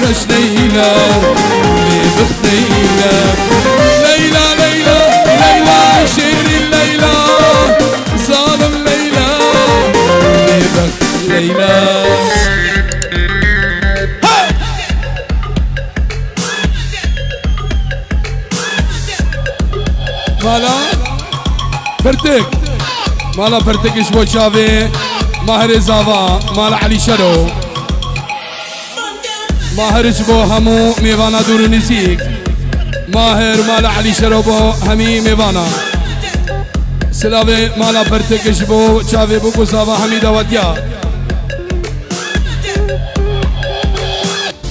مش ليلى بخت ليلى ليلى ليلى ليلى شير الليلى ظالم ليلى بخت ليلى مالا فرتك مالا فرتك اش بو شافي ماهر زاوا مال علي شرو ماهر بو همو ميوانا دور نزيك ماهر مال علي شرو بو همي ميوانا سلاوي مالا فرتك اش بو شافي بو زاوا همي دواتيا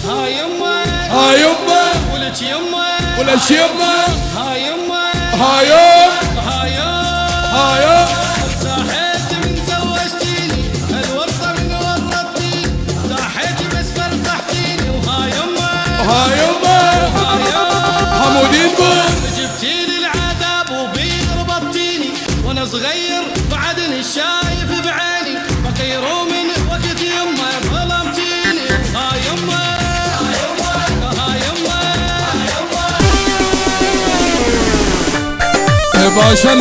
هاي يما هاي يما ولك يما ولك يما هاي يما هاي هاي هاي صحيت من زوجتيني الورطة من ورطتيني صحيت بس فرحتيني وهاي يما هاي يما حمودين بو جبتيلي العذاب وبين ربطتيني وانا صغير بعدني شايف بعيني فقير من وقت يما ظلمتيني هاي يما هاي يما باشا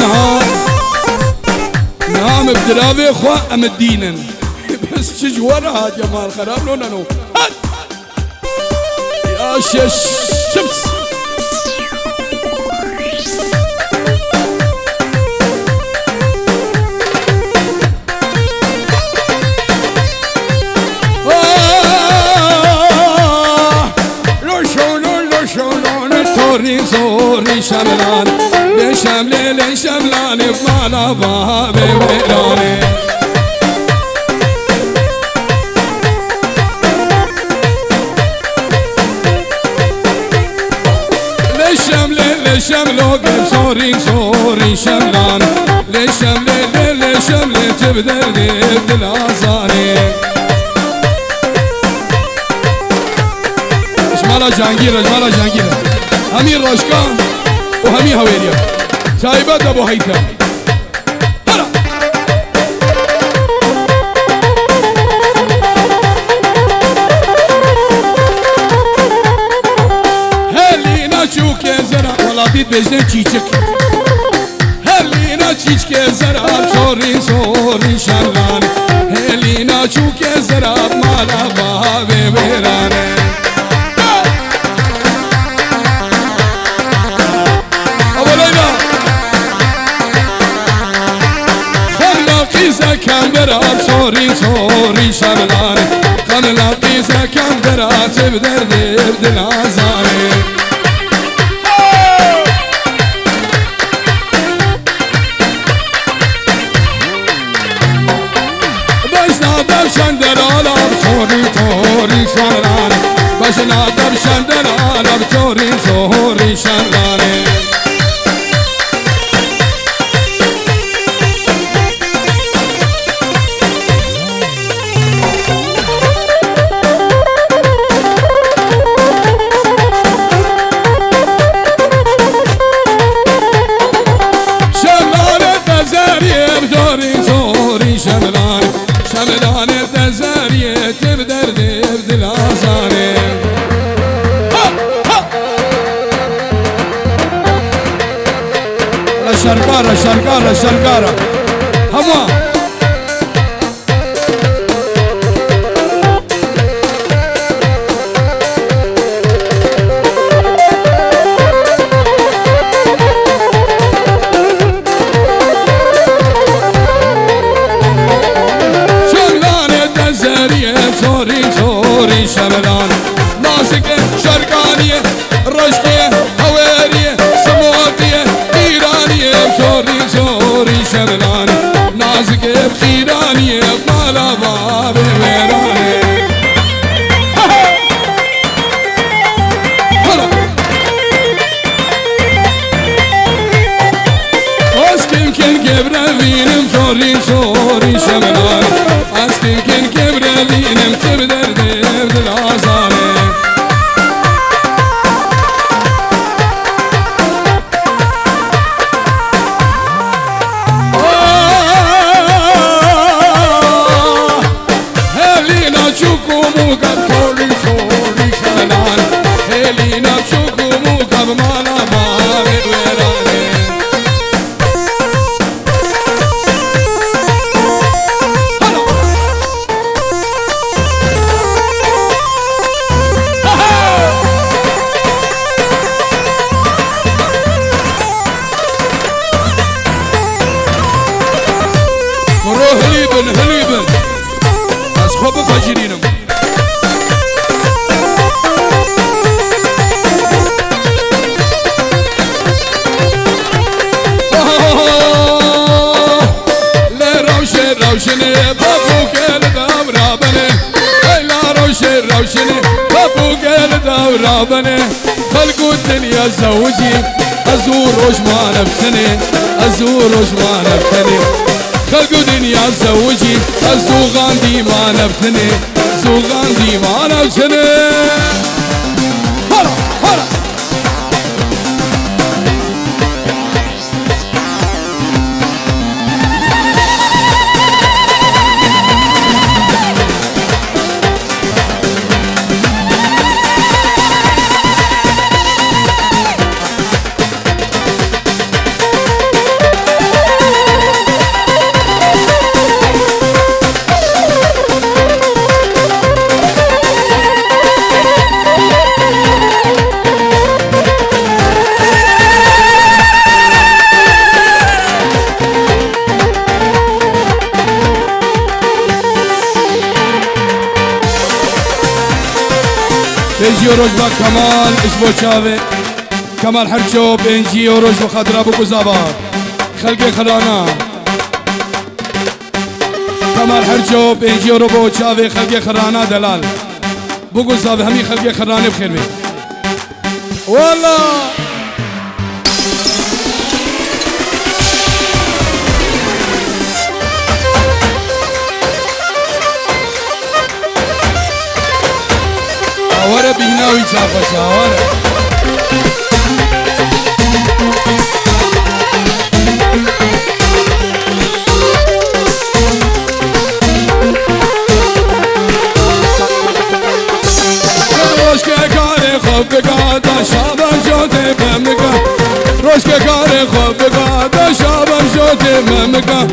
نهام بدرابي خوا ام الدينن بس شجورها جمال خراب لونا نو يا شمس زوري شملان لشملي شملان بمالا بابي ويلاني لشملو قلب زوري شملان لشملي تبدر بالازاني مالا جانجيرة همي راشكان وهمي هويريا تايبات ابو هيثم هلا هلي ناشوك يا زرع والله ديد بجنة تشيشك هلي ناشيشك يا زرع صوري شغلان هلي ناشوك يا زرع مالا بابي بيراني كم برات صوري شغلاني خلنا قيسة كم برات بدرد العزاني بس نادر شندر على صوري شغلاني بس نادر شندر على صوري شغلاني شملان الدزارية تبدر دير العزاني شرقارة هوا صوري شملان ناسك شرقانية رشقية هوارية سموكية إيرانية صوري شملان ناسك بخيرانية مالا بابي ويراني اسكن كن كبرة بينم صوري شملان اسكن كن كبرة بينم تبدر دير العزاني هلينا شوكو موكا صوري شملان روشني فوق الدورة بني خلقوا الدنيا زوجي ازور وش ما نفسني ازور وش ما نفسني خلقوا دنيا زوجي الزوغاندي ما نبتني زوغاندي ما نبتني هلا هلا بنجي وروج با كمال اشبو شاوي كمال حرشو بنجي وروج بخضرا بو زابار خلقي خرانا كمال حرشو بنجي وروج بو شاوي خلقي خرانا دلال بو زابي همي خلقي خراني بخير بي والله ورا بيناوي شافا ورا روشك كاري خوب قادا شابم جوتي بمكا روشك كاري خوب قادا شابم جوتي بمكا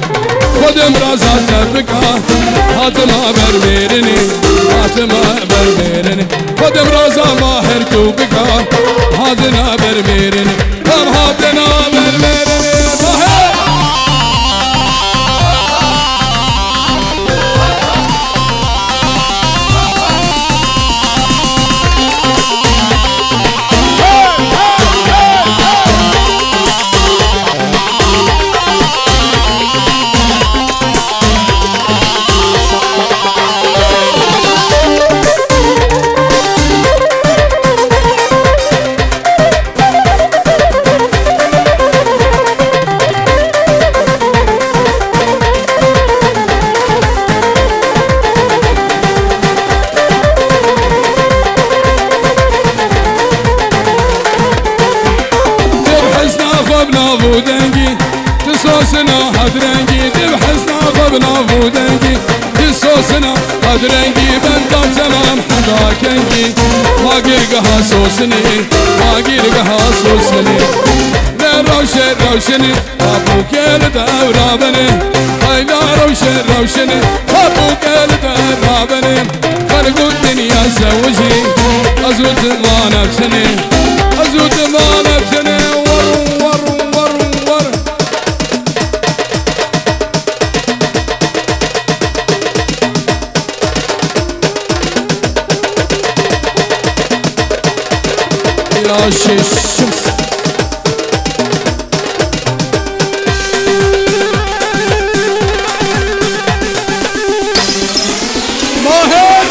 خودم رازا تبكا هاتما برميرني هاتما برميرني خودم رازا ماهر توبكا هاتنا برميرني هم هاتنا برميرني ماهر ودنجي تسوسنا هدرنجي تبحثنا قبنا ودنجي تسوسنا هدرنجي بنتا تمام حدا كنجي ما قرقها سوسني ما قرقها سوسني لا روشن روشني ابوك الدورة بني هاي لا روشن روشني ابوك الدورة بني خلقوا الدنيا زوجي ازود ما نفسني ازود ما نفسني يا الشمس ماهر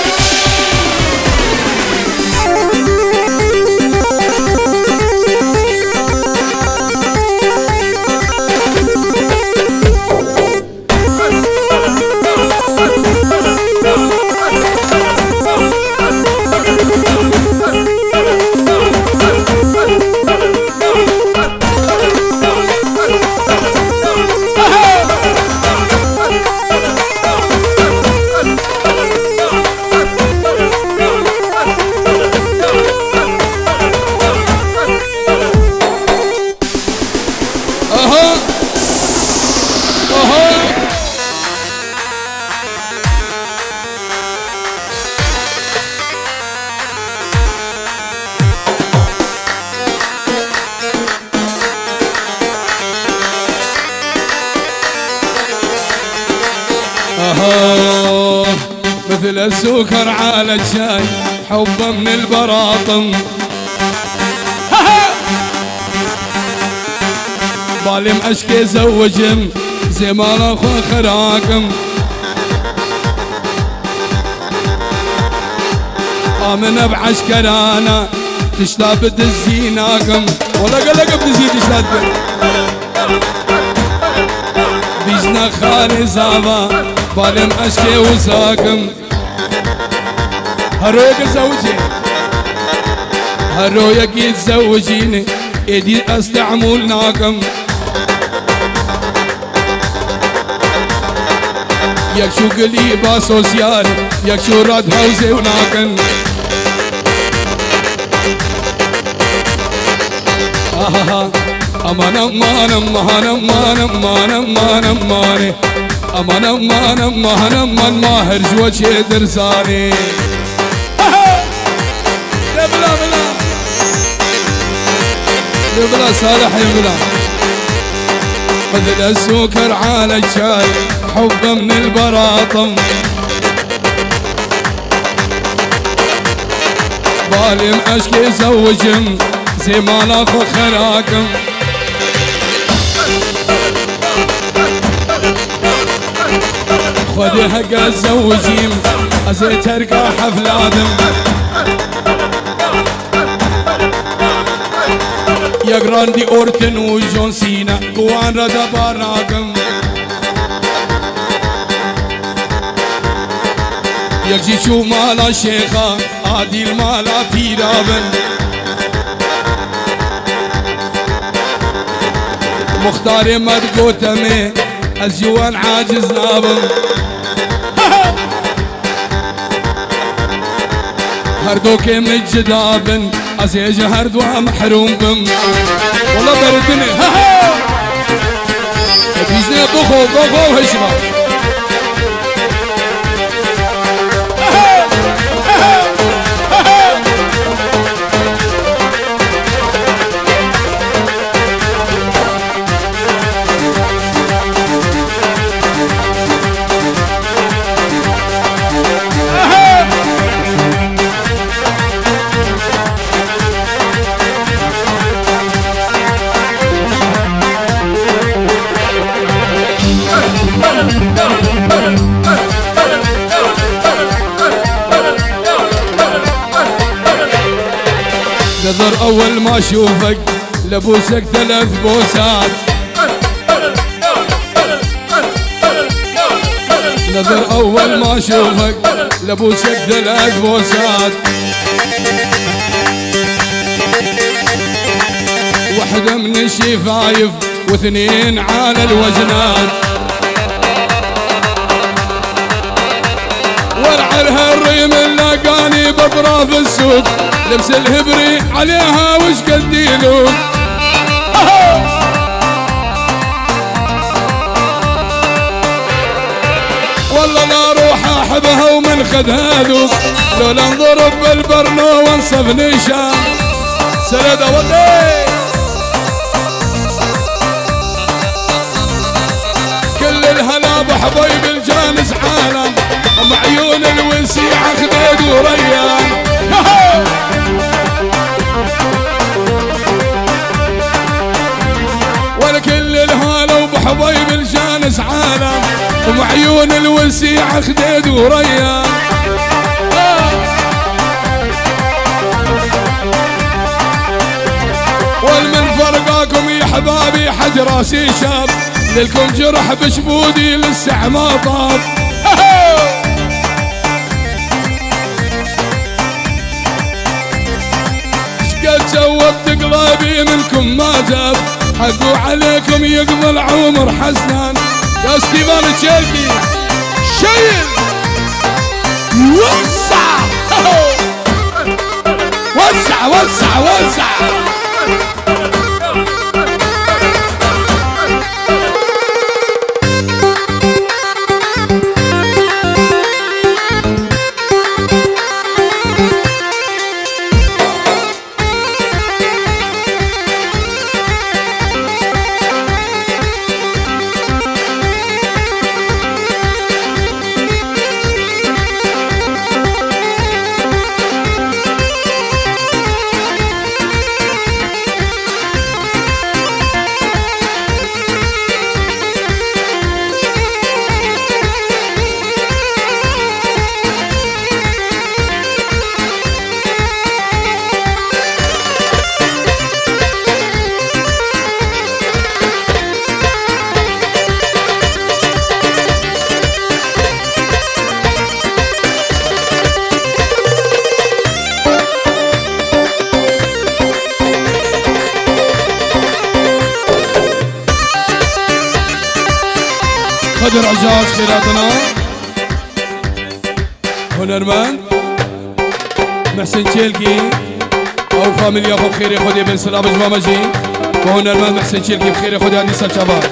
مثل السكر على الشاي حبه من البراطم بالي مأشكي زوجم زي ما الاخو خراكم آمن بعشكرانا تشتاب الزيناكم ولا قلق بتزيد تشتاب بيجنا خالي زابا بالم أشكي وزاكم هروك زوجي هرويك يتزوجيني ايدي استعملناكم يك شو قليبا سوسيال يك شو راد هوزي وناكن امان امان امان امان امان امان امان امان امان امان امان ماهر جوجي درزاني لا بلا بلا يبلا صالح يبلا بدل السكر على الشاي حب من البراطم بالي اشكي زوجم زي ما لا فخراكم خذي حق الزوجيم ازيت ارقى حفلادم يا جراندي اورتن وجون سينا وان ردا باراكم يا جيشو مالا شيخا عادل مالا بيرابن مختار مدقوتمي ازيوان عاجز نابم هردوكي مجدابن ازيج هردوا محروم بم والله بردني بيجني بخو بخو هشبا نظر اول ما اشوفك لبوسك 3 بوسات نظر اول ما اشوفك لبوسك 3 بوسات واحدة من الشفايف واثنين على الوجنات ورعلها الريم اللقاني باطراف السوق لبس الهبري عليها وش قديلو والله لا روح احبها ومن خدها ذوق لولا انضرب بالبرنو وانصف نشان سرد ودي كل الهلا بحبايب الجانس عالم عيون الوسيع خديد وريان والكل الهلا وبحبايب الجانس عالم ومعيون الوسيع خديد وريان والمن فرقاكم يا حبابي حج راسي شاب للكم جرح بشبودي لسه ما طاب شقد سوقت قلبي منكم ما جاب حقوا عليكم يقضي العمر حسنان يا ستيفان تشيلكي شيل وسع وسع وسع وسع قادر عجاج خيراتنا هنرمند محسن تشيلكي او فاميليا بخير خدي بن سلام جوامجي وهنرمند محسن تشيلكي بخير خدي هذه سلشباب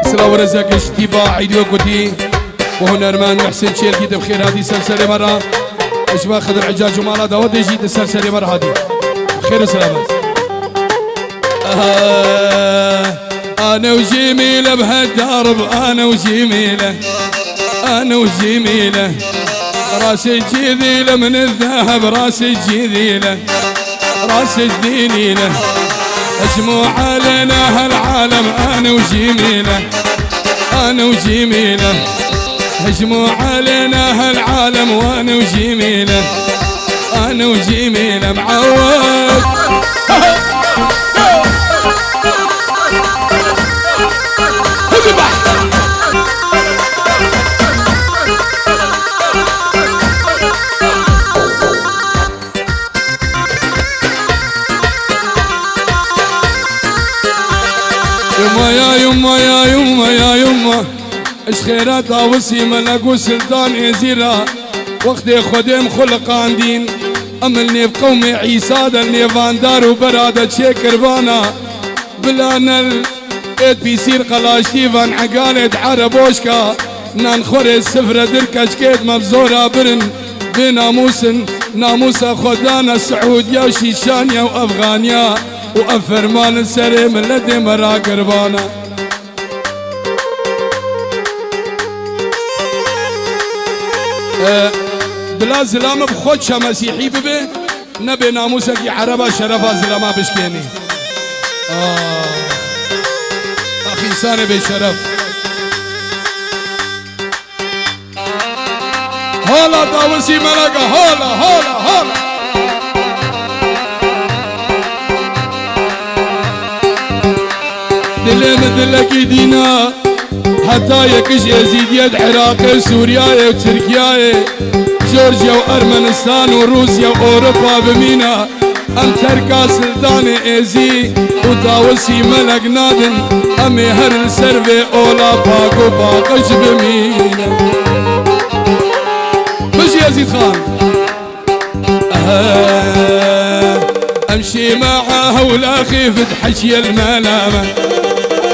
سلام ورزاق اشتباع عيديو قدي وهنرمند محسن تشيلكي بخير هذه سلسلة مرة اشباه خضر عجاج ومالا داود يجي السلسلة مرة هذه خير وسلامات أنا وجميلة بهالدرب أنا وجميلة أنا وجميلة راس الجذيلة من الذهب راس الجذيلة راس الذليلة أجمع علينا هالعالم أنا وجميلة أنا وجميلة هجموا علينا هالعالم وأنا وجميلة أنا وجميلة معود يما يا يما يا يما يا يما اش خيرات اوسي ملك وسلطان ازيرا وقت خدم خلق عندين املني بقومي عيسى دلني فاندار وبرادة شكر بانا بلانل اد بيصير قلاشتي فان عقالد عربوشكا ننخور السفرة دركش كيد مبزورة برن بناموسن ناموسا خدانا سعوديا وشيشانيا وافغانيا وافرمان السري من لدي مرا قربانا بلا زلامة بخودشا مسيحي ببي نبي ناموسك عربا شرفا زلامة بشكيني أخي إنساني بشرف هلا داوسي ملكة هلا هلا هلا دلي مدلك دينا حتى يكش يزيد يد عراق سوريا وتركيا جورجيا وارمنستان وروسيا واوروبا بمينا ام تركا سلطان ايزي وداوسي ملك نادن امي هر السربي اولا باقو باقش بمينا مش يزيد خان امشي معها ولا خيفت حشي الملامه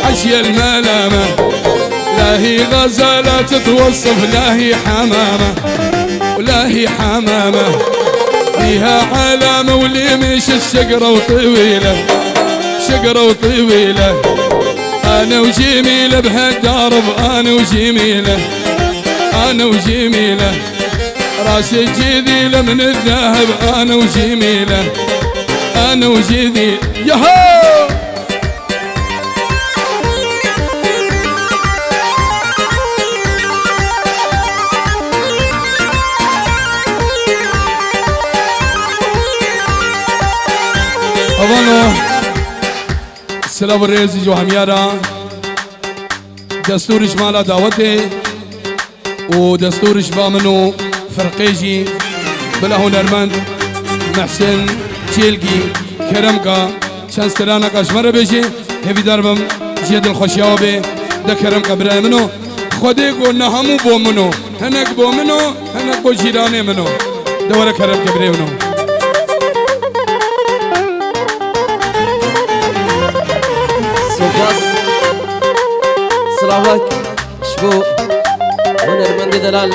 حشي الملامه لا هي غزالة تتوصف لا هي حمامة ولا هي حمامة فيها علامة واللي مش الشجرة وطويلة شجرة وطويلة أنا وجميلة بهالدرب أنا وجميلة أنا وجميلة راس الجذيلة من الذهب أنا وجميلة أنا وجذيلة يهو أظنه السلام الرئيسي جو هميارا دستور إجمالا دعوته ودستور إجبا منو فرقيجي بلا هنرمند محسن تشيلكي كرمكا شانسترانا كاشمر بيجي هفي دربم جيد الخوشياو بي دا كرمكا براي منو خودي قولنا همو بو منو هنك بو منو هنك بو جيراني منو دورا كرمكا براي منو سلامك شبو هنرمند دلال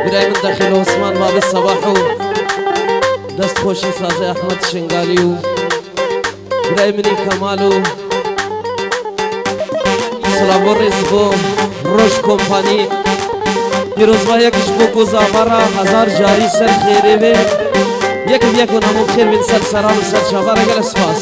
براي من داخل عثمان باب الصباحو دست خوشي سازي احمد شنغاليو براي مني كمالو سلام ورز بو روش كومپاني پیروز با یکش بو گزابارا هزار جاری سر خیره بی یکو نمو خیر بین سر سران سر شابارا گل اسپاس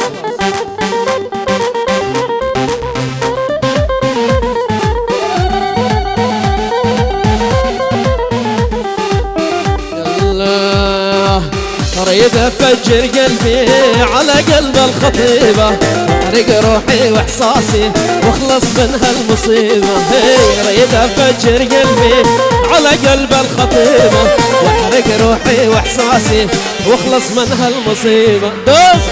ريد افجر قلبي على قلب الخطيبة احرق روحي واحساسي واخلص من هالمصيبة ريد افجر قلبي على قلب الخطيبة واحرق روحي واحساسي واخلص من هالمصيبة دوس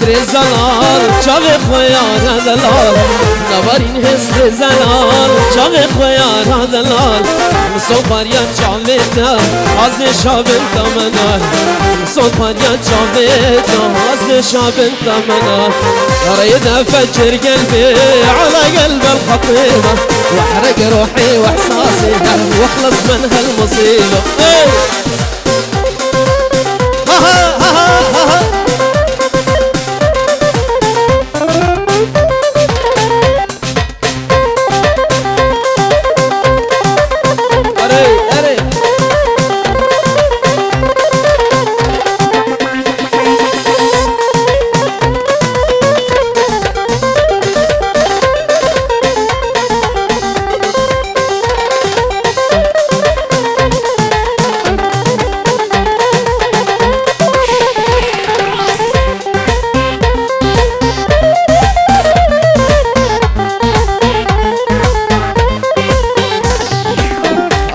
هستر زلال چاوی خویان دلال نوارین هستر زلال چاوی خویان دلال مسو پاریا چاوی تا از شابن تمنال مسو پاریا چاوی تا از شابن تمنال ريد افجر قلبي على قلب الخطيبة واحرق روحي واحساسي واخلص من هالمصيبة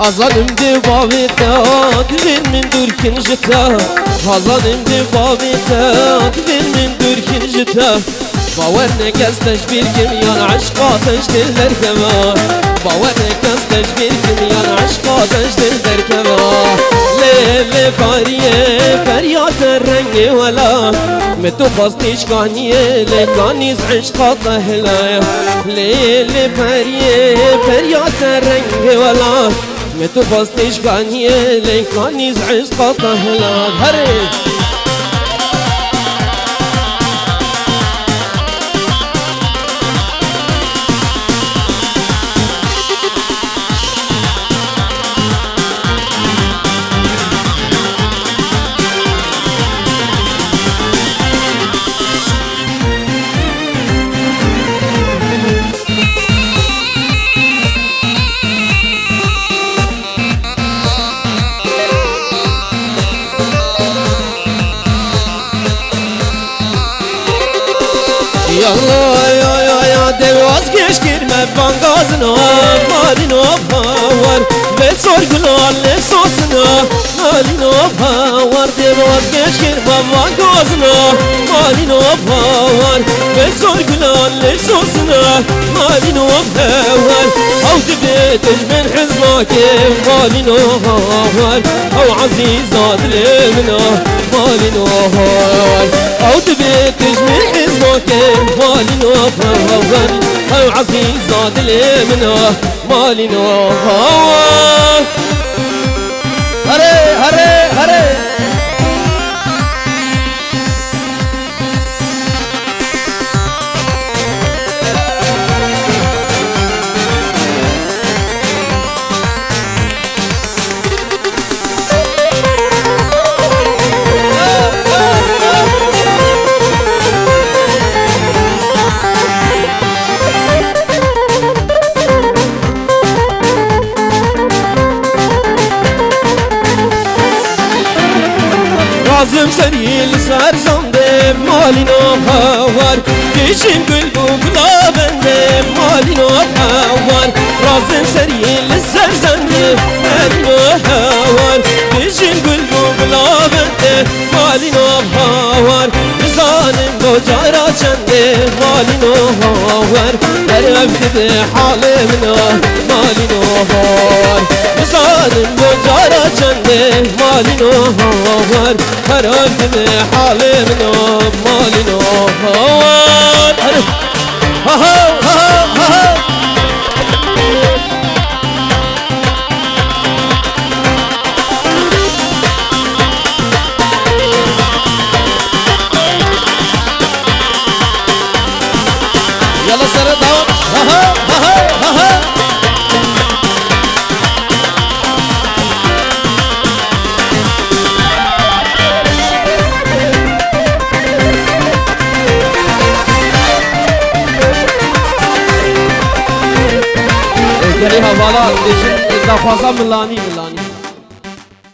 Hazanım devamita Dilin dürkin jita Hazanım devamita Dilin dürkin jita باور نکس تشبیر کمیان عشقاتش دل در کما باور نکس تشبیر کمیان عشقاتش دل در کما لیل پاریه فریات رنگ ولا متو خواستیش کانیه لکانیز عشقات هلایا لیل پاریه فریات رنگ ولا متو خواستیش کانیه لکانیز عشقات هلایا هره Ya dev vazgeç girme bangazına Malino var ve sorgular ne sosuna Malino var dev vazgeç girme bangazına Malino var ve sorgular ne sosuna Malino var Havdi betiş min hizmaki Malino var Hav aziz adlimina Malino var Havdi betiş min hizmaki Malino var هاي عزيز زاد اليمنا مالي نوها هري هري هري Razım seril serzande malino var Geçim gül bukla bende malino var Razım seril serzande malino var Geçim gül bukla bende malino var Zalim bocara çende malino var Her evde halimina malino var Zalim bocara çende malino var Her evde halimina malino var Ha ha ha ha Yalla sarı davat ha ha ha ha ha Geri havalar için daha fazla milani